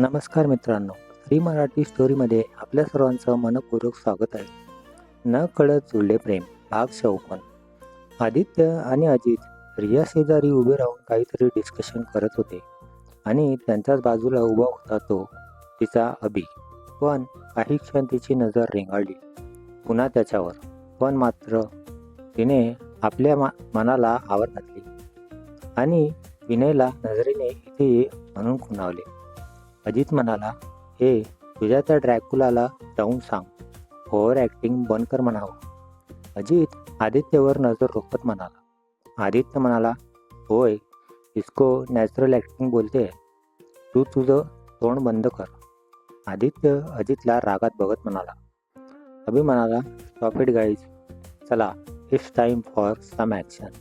नमस्कार मित्रांनो, श्री मराठी स्टोरीमध्ये आपल्या सर्वांचं मनपूर्वक स्वागत आहे. न कळत जुळले प्रेम भाग 54. आदित्य आणि अजित रिया शेजारी उभे राहून काहीतरी डिस्कशन करत होते आणि त्यांच्याच बाजूला उभा होता तो तिचा अभि. पण काही क्षण तिची नजर रेंगाळली पुन्हा त्याच्यावर. पण मात्र तिने आपल्या मनाला आवर घातली आणि विनयला नजरेने इथे ये म्हणून खुणावले. अजित म्हणाला, हे तुझ्या त्या ड्रॅक्युलाला जाऊन सांग, ओव्हर ॲक्टिंग बंद कर म्हणावं. अजित आदित्यवर नजर रोखत म्हणाला. आदित्य म्हणाला, होय, इसको नॅचरल ॲक्टिंग बोलते. तू तुझं तोंड बंद कर. आदित्य अजितला रागात बघत म्हणाला. अभि म्हणाला, स्टॉप इट गाईज, चला it's time for some action.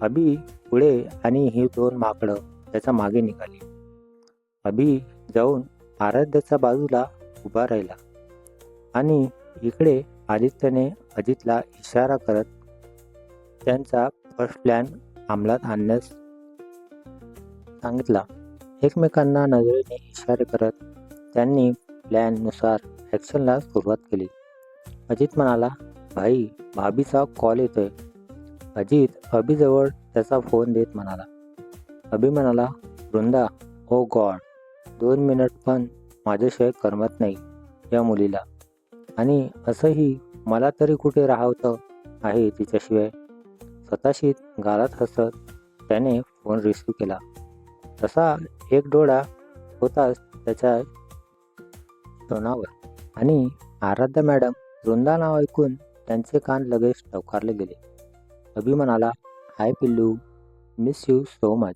Abhi पुढे आणि ही दोन माकडं त्याच्या मागे निघाली. अभि जाऊन आराध्याच्या बाजूला उभा राहिला आणि इकडे आदित्यने अजितला इशारा करत त्यांचा फर्स्ट प्लॅन अंमलात आणण्यास सांगितला. एकमेकांना नजरेने इशारे करत त्यांनी प्लॅननुसार ॲक्शनला सुरुवात केली. अजित म्हणाला, भाई भाभीचा कॉल येतोय. अजित अभिजवळ त्याचा फोन देत म्हणाला. अभि म्हणाला, वृंदा, ओ गॉड, 2 मिनिट पण माझ्याशिवाय करमत नाही या मुलीला. आणि असंही मला तरी कुठे राहतं आहे तिच्याशिवाय. स्वतःशी गालात हसत त्याने फोन रिसीव्ह केला. तसा एक डोळा होताच त्याच्या तोंडावर आणि आराध्या मॅडम वृंदा नाव ऐकून त्यांचे कान लगेच टवकारले गेले. अभि म्हणाला, हाय पिल्लू, मिस यू सो मच.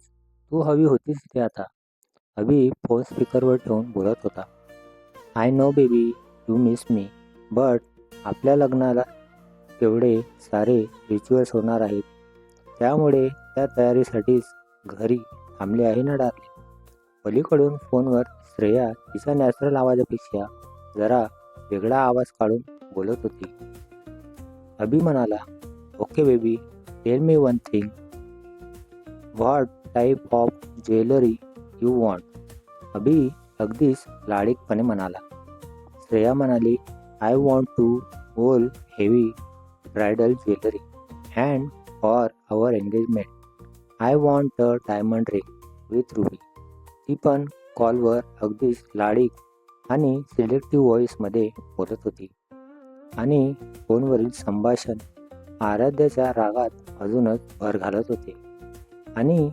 तू हवी होतीस इथे आता. अभि फोन स्पीकरवर ठेवून बोलत होता. I know baby, you miss me, but आपल्या लग्नाला तेवढे सारे रिच्युअल्स होणार आहेत, त्यामुळे त्या तयारीसाठीच घरी थांबले आहे ना डार्लिंग. पलीकडून फोनवर श्रेया तिच्या नॅचरल आवाजापेक्षा जरा वेगळा आवाज काढून बोलत होती. अभि म्हणाला, okay baby, tell me one thing, what type of jewellery you want. Abhi अगदीच लाडीकपणे म्हणाला. श्रेया म्हणाली, I want to whole heavy bridal jewellery and for our engagement I want a diamond ring with ruby. ती पण कॉलवर अगदीच लाडीक आणि सिलेक्टिव्ह व्हॉईसमध्ये बोलत होती आणि फोनवरील संभाषण आराध्याच्या रागात अजूनच भर घालत होते आणि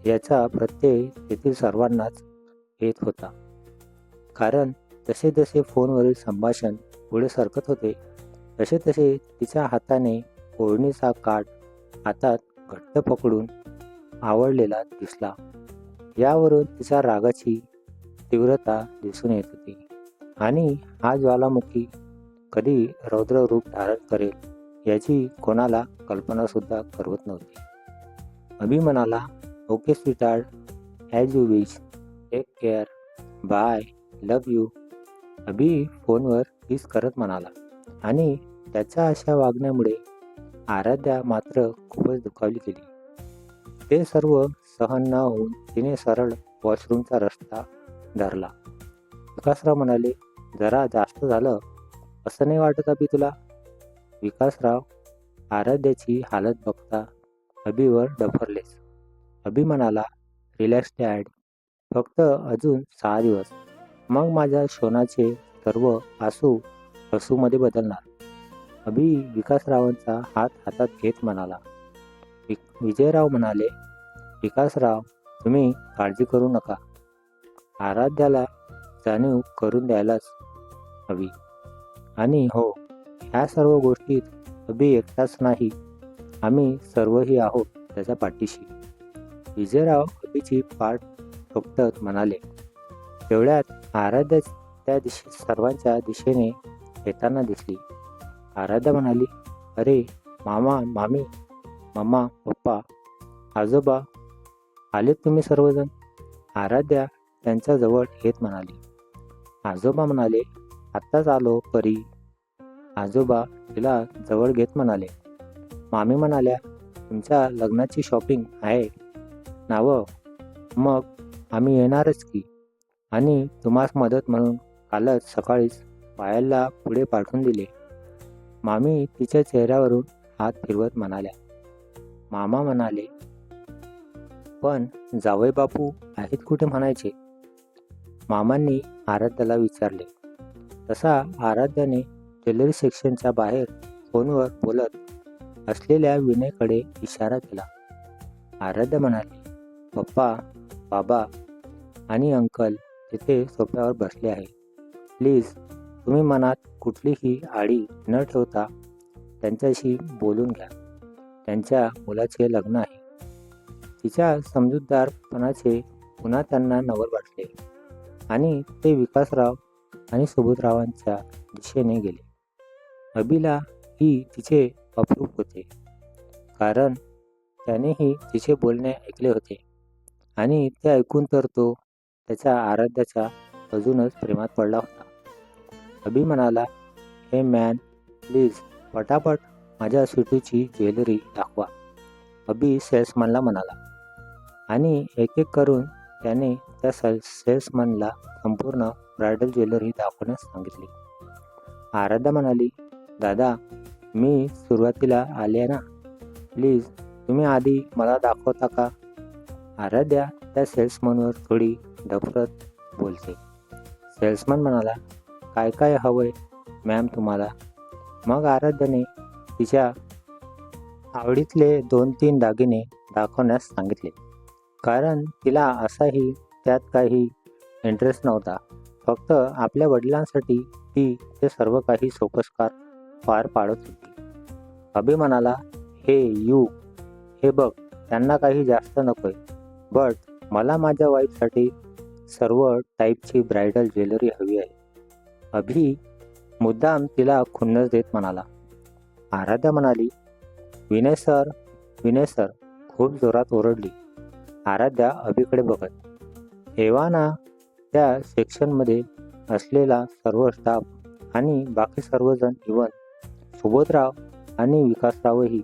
याचा प्रत्यय तेथील सर्वांनाच येत होता. कारण जसे जसे फोनवरील संभाषण पुढे सरकत होते तसे तसे तिच्या हाताने ओढणीचा काठ हातात घट्ट पकडून आवडलेला दिसला. यावरून तिच्या रागाची तीव्रता दिसून येत होती आणि हा ज्वालामुखी कधी रौद्र रूप धारण करेल याची कोणाला कल्पनासुद्धा करवत नव्हती. अभि म्हणाला, okay sweetheart, as you wish, take care, bye, love you. Abhi फोनवर किस करत म्हणाला आणि त्याच्या अशा वागण्यामुळे आराध्या मात्र खूपच दुखावली गेली. ते सर्व सहन न होऊन तिने सरळ वॉशरूमचा रस्ता धरला. विकासराव म्हणाले, जरा जास्त झालं असं नाही वाटत अभि तुला? विकासराव आराध्याची हालत बघता अभिवर डफरलेच. अभि म्हणाला, रिलॅक्स डॅड, फक्त अजून 6 दिवस, मग माझ्या शोनाचे सर्व आसू हसूमध्ये बदलणार. अभि विकासरावांचा हात हातात घेत म्हणाला. विजयराव म्हणाले, विकासराव, तुम्ही काळजी करू नका. आराध्याला जाणीव करून द्यायलाच हवी. आणि हो, ह्या सर्व गोष्टीत अभि एकटाच नाही, आम्ही सर्वही आहोत त्याच्या पाठीशी. विजयराव अभिची पाठ ठोकत म्हणाले. तेवढ्यात आराध्या त्या सर्वांच्या दिशेने येताना दिसली. आराध्या म्हणाली, अरे मामा, मामी, मम्मा, पप्पा, आजोबा, आलेत तुम्ही सर्वजण. आराध्या त्यांच्याजवळ येत म्हणाली. आजोबा म्हणाले, आत्ताच आलो परी. आजोबा तिला जवळ घेत म्हणाले. मामी म्हणाल्या, तुमच्या लग्नाची शॉपिंग आहे नावं, मग आम्ही येणारच की. आणि तुम्हास मदत म्हणून कालच सकाळीच पायलला पुढे पाठवून दिले. मामी तिच्या चेहऱ्यावरून हात फिरवत म्हणाल्या. मामा म्हणाले, पण जावई बापू आहेत कुठे म्हणायचे? मामांनी आराध्याला विचारले. तसा आराध्याने ज्वेलरी सेक्शनच्या बाहेर फोनवर बोलत असलेल्या विनयकडे इशारा केला. आराध्या म्हणाली, पप्पा, बाबा आणि अंकल तिथे सोफ्यावर बसले आहे. प्लीज तुम्ही मनात कुठलीही आडी न ठेवता त्यांच्याशी बोलून घ्या. त्यांच्या मुलाचे लग्न आहे. तिच्या समजूतदारपणाचे पुन्हा त्यांना नवल वाटले आणि ते विकासराव आणि सुबोधरावांच्या दिशेने गेले. अभिला ही तिचे अप्रूप होते, कारण त्यानेही तिचे बोलणे ऐकले होते आणि ते ऐकून तर तो त्याच्या आराध्याच्या अजूनच प्रेमात पडला होता. अभि म्हणाला, हे मॅन, प्लीज पटापट माझ्या स्वीटूची ज्वेलरी दाखवा. अभि सेल्समॅनला म्हणाला आणि एक एक करून त्याने त्या सेल्समॅनला संपूर्ण ब्रायडल ज्वेलरी दाखवण्यास सांगितली. आराध्या म्हणाली, दादा, मी सुरुवातीला आले ना, प्लीज तुम्ही आधी मला दाखवता का? आराध्या त्या सेल्समॅनवर थोडी ढफरत बोलते. सेल्समॅन म्हणाला, काय काय हवंय मॅम तुम्हाला? मग आराध्याने तिच्या आवडीतले 2-3 दागिने दाखवण्यास सांगितले, कारण तिला असाही त्यात काही इंटरेस्ट नव्हता. फक्त आपल्या वडिलांसाठी ती ते सर्व काही सोपस्कार पार पाडत होती. अभि म्हणाला, हे बघ, त्यांना काही जास्त नकोय, बट मला माझ्या वाईफसाठी सर्व टाईपची ब्रायडल ज्वेलरी हवी आहे. अभि मुद्दाम तिला खुन्नस देत म्हणाला. आराध्या म्हणाली, विनय सर, खूप जोरात ओरडली. आराध्या अभिकडे बघत. एव्हाना त्या सेक्शनमध्ये असलेला सर्व स्टाफ आणि बाकी सर्वजण, इवन सुबोधराव आणि विकासरावही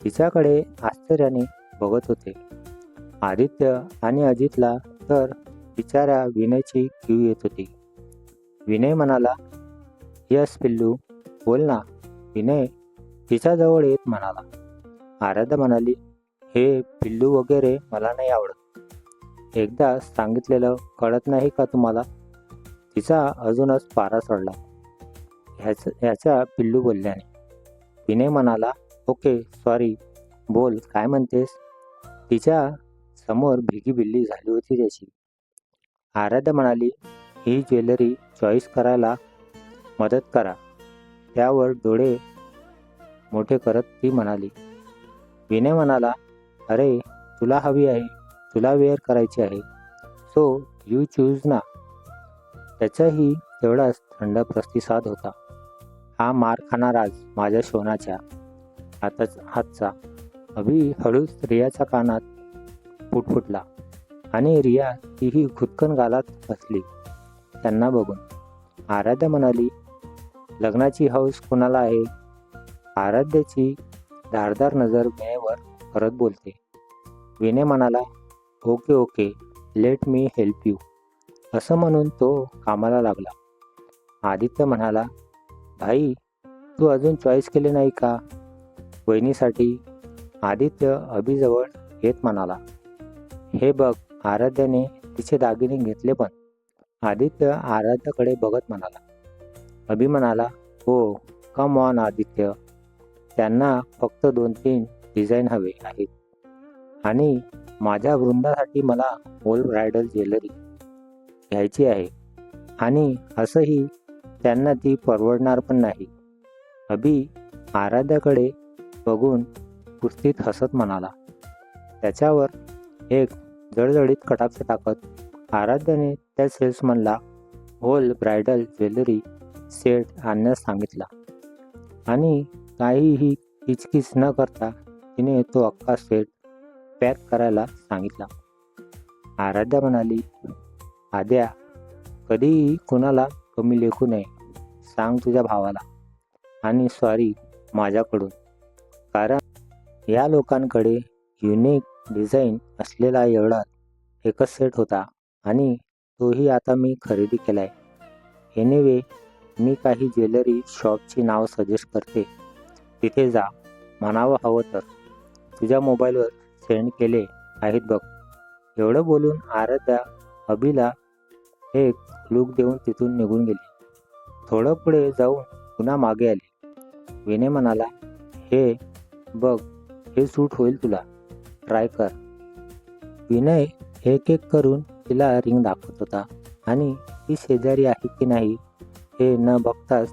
तिच्याकडे आश्चर्याने बघत होते. आदित्य आणि अजितला तर बिचाऱ्या विनयची कीव येत होती. विनय म्हणाला, यस पिल्लू, बोल ना. विनय तिच्याजवळ येत म्हणाला. आराध्या म्हणाली, हे पिल्लू वगैरे मला नाही आवडत. एकदा सांगितलेलं कळत नाही का तुम्हाला? तिचा अजूनच पारा चढला ह्याच्या पिल्लू बोलल्याने. विनय म्हणाला, ओके, सॉरी, बोल, काय म्हणतेस? तिच्या समोर भिगी बिल्ली झाली होती त्याची. आराध्या म्हणाली, ही ज्वेलरी चॉईस करायला मदत करा. त्यावर डोळे मोठे करत ती म्हणाली. विनय म्हणाला, अरे तुला हवी आहे, तुला वेअर करायची आहे, सो यू चूज ना. त्याचाही तेवढाच थंड प्रतिसाद होता. हा मार खाणार आज माझ्या शोनाच्या हातचा. अभि हळूच रियाच्या कानात फुटफुटला आणि रिया तीही खुदकन गालात बसली त्यांना बघून. आराध्या म्हणाली, लग्नाची हौस कोणाला आहे? आराध्याची धारदार नजर विनयवर परत बोलते. विनय म्हणाला, okay, let me help you. असं म्हणून तो कामाला लागला. आदित्य म्हणाला, भाई, तू अजून चॉईस केले नाही का वहिनीसाठी? आदित्य अभिजवळ येत म्हणाला, हे बघ, आराध्याने तिचे दागिने घेतले पण. आदित्य आराध्याकडे बघत म्हणाला. अभि म्हणाला, हो, कम ऑन आदित्य, त्यांना फक्त 2-3 डिझाईन हवे आहेत आणि माझ्या वृंदासाठी मला होल ब्रायडल ज्वेलरी घ्यायची आहे आणि असंही त्यांना ती परवडणार पण नाही. अभि आराध्याकडे बघून कुस्तीत हसत म्हणाला. त्याच्यावर एक जळजळीत कटाक्ष टाकत आराध्याने त्या सेल्समनला होल ब्रायडल ज्वेलरी सेट आणण्यास सांगितला आणि काहीही किचकिच न करता तिने तो अख्खा सेट पॅक करायला सांगितला. आराध्या म्हणाली, आद्या, कधीही कुणाला कमी लेखू नये. सांग तुझ्या भावाला. आणि सॉरी माझ्याकडून, कारण या लोकांकडे युनिक डिझाईन असलेला एवढा एकच सेट होता आणि तोही आता मी खरेदी केलाय. एनिवे, मी काही ज्वेलरी शॉपची नाव सजेस्ट करते. तिथे जा. म्हणावं हवं तर. तुझ्या मोबाईलवर सेंड केले आहेत बघ. एवढं बोलून आराध्या अभिला एक लूक देऊन तिथून निघून गेली. थोडं पुढे जाऊन पुन्हा मागे आली. विनय म्हणाला, हे बघ, हे सूट होईल तुला. ट्राय कर. विनय एक एक करून तिला रिंग दाखवत होता आणि ती शेजारी आहे की नाही हे न बघताच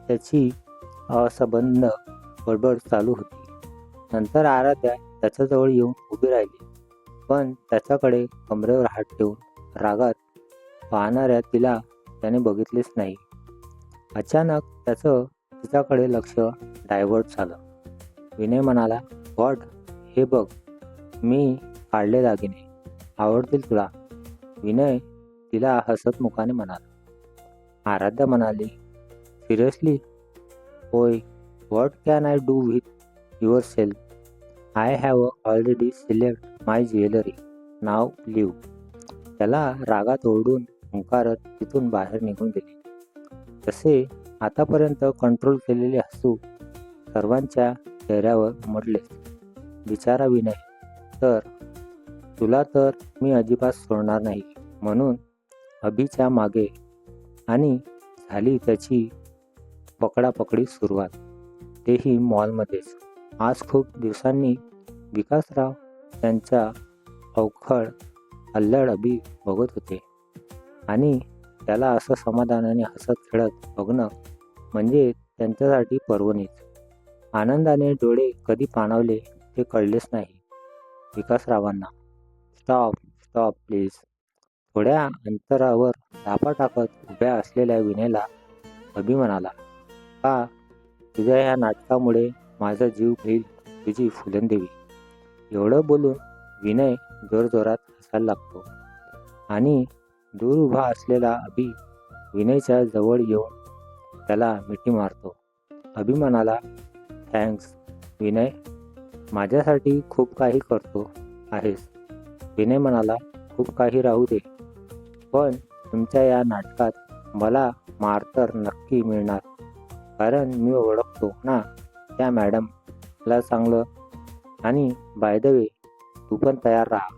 त्याची असंबंध बडबड चालू होती. नंतर आराध्या त्याच्याजवळ येऊन उभी राहिली, पण त्याच्याकडे कमरेवर हात ठेवून रागात पाहणाऱ्या तिला त्याने बघितलेच नाही. अचानक त्याचं तिच्याकडे लक्ष डायव्हर्ट झालं. विनय म्हणाला, व्हॉट? हे बघ, मी काढले दागिने आवडतील तुला. विनय तिला हसत मुखाने म्हणाला. आराध्या म्हणाली, सिरियसली? होय. What can I do with yourself? I have already select my jewellery. Now leave. त्याला रागात ओरडून हुंकारत तिथून बाहेर निघून गेली. तसे आतापर्यंत कंट्रोल केलेले हसू सर्वांच्या चेहऱ्यावर उमटले. बिचारा विनय. तर तुला तर मी अजिबात सोडणार नाही म्हणून अभिच्या मागे. आणि झाली त्याची पकडापकडी सुरुवात, तेही मॉलमध्येच. आज खूप दिवसांनी विकासराव त्यांच्या अवखळ अल्लड अभि बघत होते आणि त्याला असं समाधानाने हसत खेळत बघणं म्हणजे त्यांच्यासाठी पर्वणीच. आनंदाने डोळे कधी पाणावले ते कळलेच नाही विकासरावांना. Stop stop please. थोड्या अंतरावर धापा टाकत उभ्या असलेल्या विनयला अभि म्हणाला, का तुझ्या ह्या नाटकामुळे माझा जीव घेईल तुझी फुलनदेवी. एवढं बोलून विनय जोरजोरात हसायला लागतो आणि दूर उभा असलेला अभि विनयच्या जवळ येऊन त्याला मिठी मारतो. अभि म्हणाला, थँक्स विनय, माझ्यासाठी खूप काही करतो आहेस. विनय म्हणाला, खूप काही राहू दे, पण तुमच्या या नाटकात मला मार तर नक्की मिळणार, कारण मी ओळखतो ना त्या मॅडमला चांगलं. आणि बाय द वे, तू पण तयार राहा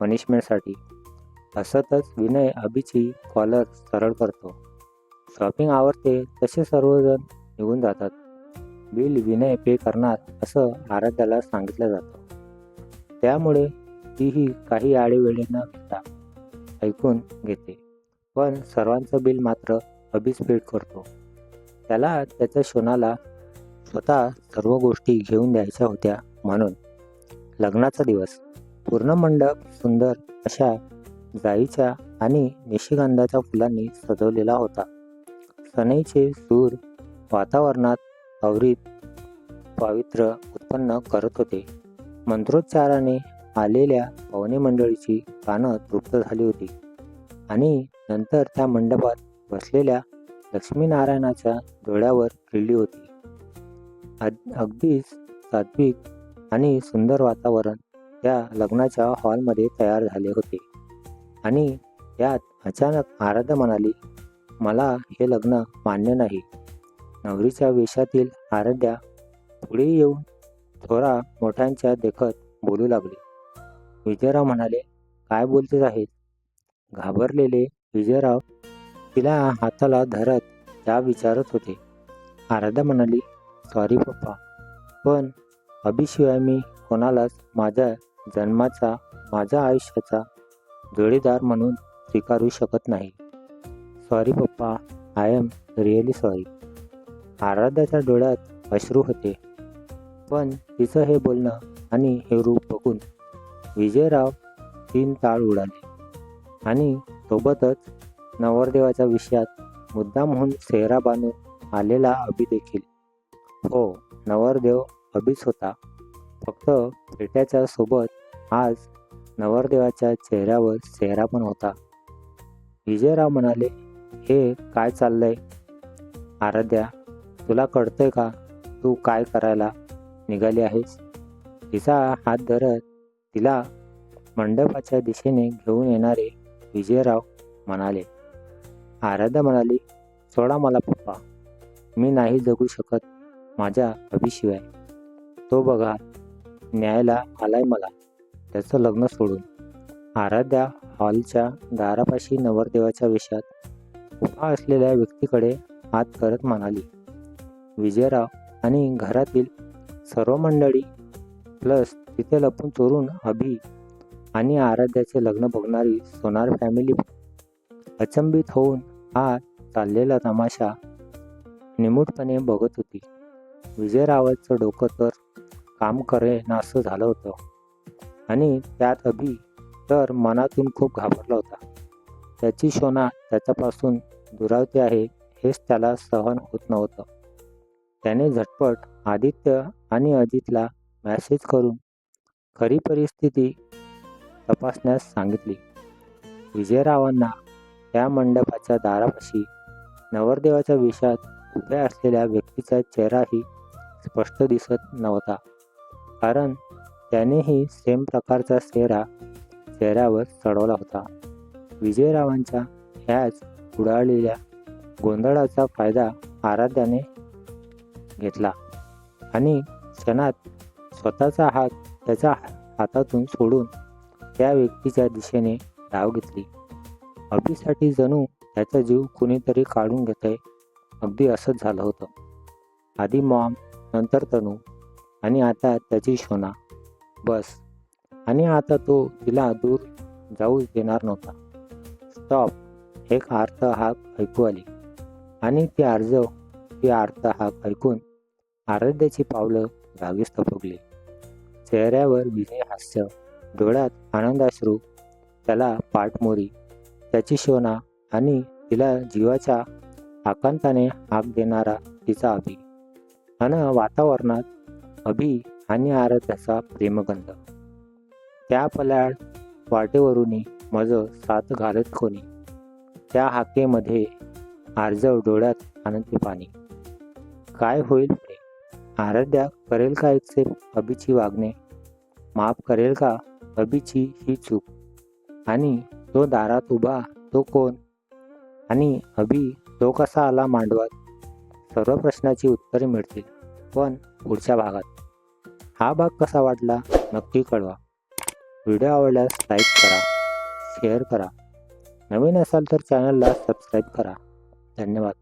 पनिशमेंटसाठी. हसतच विनय अभिची कॉलर सरळ करतो. शॉपिंग आवरते तसे सर्वजण निघून जातात. बिल विनय पे करणार असं आराध्याला सांगितलं जातं. त्यामुळे तीही काही आडेवेळे न घेता ऐकून घेते, पण सर्वांचं बिल मात्र अभिच पेड करतो. त्याला त्याच्या शोनाला स्वतः सर्व गोष्टी घेऊन द्यायच्या होत्या म्हणून. लग्नाचा दिवस. पूर्ण मंडप सुंदर अशा जाईच्या आणि निशिगंधाच्या फुलांनी सजवलेला होता. सनईचे सूर वातावरणात अविरत पावित्र्य उत्पन्न करत होते. मंत्रोच्चाराने आलेल्या पाहुणे मंडळीची कानं तृप्त झाली होती आणि नंतर त्या मंडपात बसलेल्या लक्ष्मीनारायणाच्या डोळ्यावर खिळली होती. अगदीच सात्विक आणि सुंदर वातावरण त्या लग्नाच्या हॉलमध्ये तयार झाले होते. आणि यात अचानक आराध्या म्हणाली, मला हे लग्न मान्य नाही. नवरीच्या वेशातील आराध्या पुढे येऊन थोरा मोठ्यांच्या देखत बोलू लागली. विजयराव म्हणाले, काय बोलतेस आहेत? घाबरलेले विजयराव तिला हाताला धरत त्या विचारत होते. आराध्या म्हणाली, सॉरी पप्पा, पण अभिशिवाय मी कोणालाच माझ्या जन्माचा, माझ्या आयुष्याचा जोडीदार म्हणून स्वीकारू शकत नाही. सॉरी पप्पा, आय एम रिअली सॉरी. आराध्याच्या डोळ्यात अश्रू होते, पण तिचं हे बोलणं आणि हे रूप बघून विजयराव 3 ताळ उडाले. आणि सोबतच नवरदेवाच्या विषयात मुद्दामहून सेहरा बांधून आलेला अभि देखील. हो, नवरदेव अभिच होता, फक्त फेट्याच्या सोबत आज नवरदेवाच्या चेहऱ्यावर सेहरा पण होता. विजयराव म्हणाले, हे काय चाललंय? आराध्या, तुला कळतंय का तू काय करायला निघाली आहेस? तिचा हात धरत तिला मंडपाच्या दिशेने घेऊन येणारे विजयराव म्हणाले. आराध्या म्हणाली, सोडा मला पप्पा, मी नाही जगू शकत माझ्या अभिशिवाय. तो बघा न्यायला आलाय मला, त्याचं लग्न सोडून. आराध्या हॉलच्या दारापाशी नवरदेवाच्या वेशात उभा असलेल्या व्यक्तीकडे हात करत म्हणाली. विजयराव आणि घरातील सर्व मंडळी प्लस तिथे लपून चोरून अभि आणि आराध्याचे लग्न बघणारी सोनार फॅमिली अचंबित होऊन हा चाललेला तमाशा निमूटपणे बघत होती. विजयरावाचं डोकं तर काम करेनासं झालं होतं आणि त्यात अभि तर मनातून खूप घाबरला होता. त्याची शोना त्याच्यापासून दुरावते आहे हेच त्याला सहन होत नव्हतं. त्याने झटपट आदित्य आणि अजितला मेसेज करून खरी परिस्थिती तपासण्यास सांगितली. विजयरावांना त्या मंडपाच्या दारापाशी नवरदेवाच्या वेशात उभ्या असलेल्या व्यक्तीचा चेहराही स्पष्ट दिसत नव्हता, कारण त्यानेही सेम प्रकारचा चेहऱ्यावर चढवला होता. विजयरावांच्या ह्याच उडालेल्या गोंधळाचा फायदा आराध्याने घेतला आणि क्षणात स्वतःचा हात त्याच्या हातातून सोडून त्या व्यक्तीच्या दिशेने धाव घेतली. अभिसाठी जणू त्याचा जीव कुणीतरी काढून घेतंय, अगदी असंच झालं होतं. आधी मॉम, नंतर तनू आणि आता त्याची शोना. बस, आणि आता तो तिला दूर जाऊ देणार नव्हता. स्टॉप, एक आर्त हाक ऐकू आली आणि ती आर्त हाक ऐकून आराध्याची पावलं जागीच थबकली. चेहऱ्यावर विजय हास्य, डोळ्यात आनंदाश्रू, त्याला पाठमोरी त्याची शोना आणि तिला जीवाच्या आकांताने हाक देणारा तिचा अभि. अन वातावरणात अभि आणि आराध्याचा प्रेमगंध. त्या पल्याळ वाटेवरूनही मज साथ घालत कोणी, त्या हाकेमध्ये आर्जव, डोळ्यात आनंदी पाणी. काय होईल पुढे? आराध्या करेल का एक्सेप्ट अभिची वागणे? माफ करेल का अभिची ही चूक? आणि तो दारात उभा तो कोण? आणि अभि तो कसा आला मांडवात? सर्व प्रश्नाची उत्तरे मिळतील, पण पुढच्या भागात. हा भाग कसा वाटला नक्की कळवा. व्हिडिओ आवडल्यास लाईक करा, शेअर करा. नवीन असाल तर चॅनलला सबस्क्राईब करा. धन्यवाद.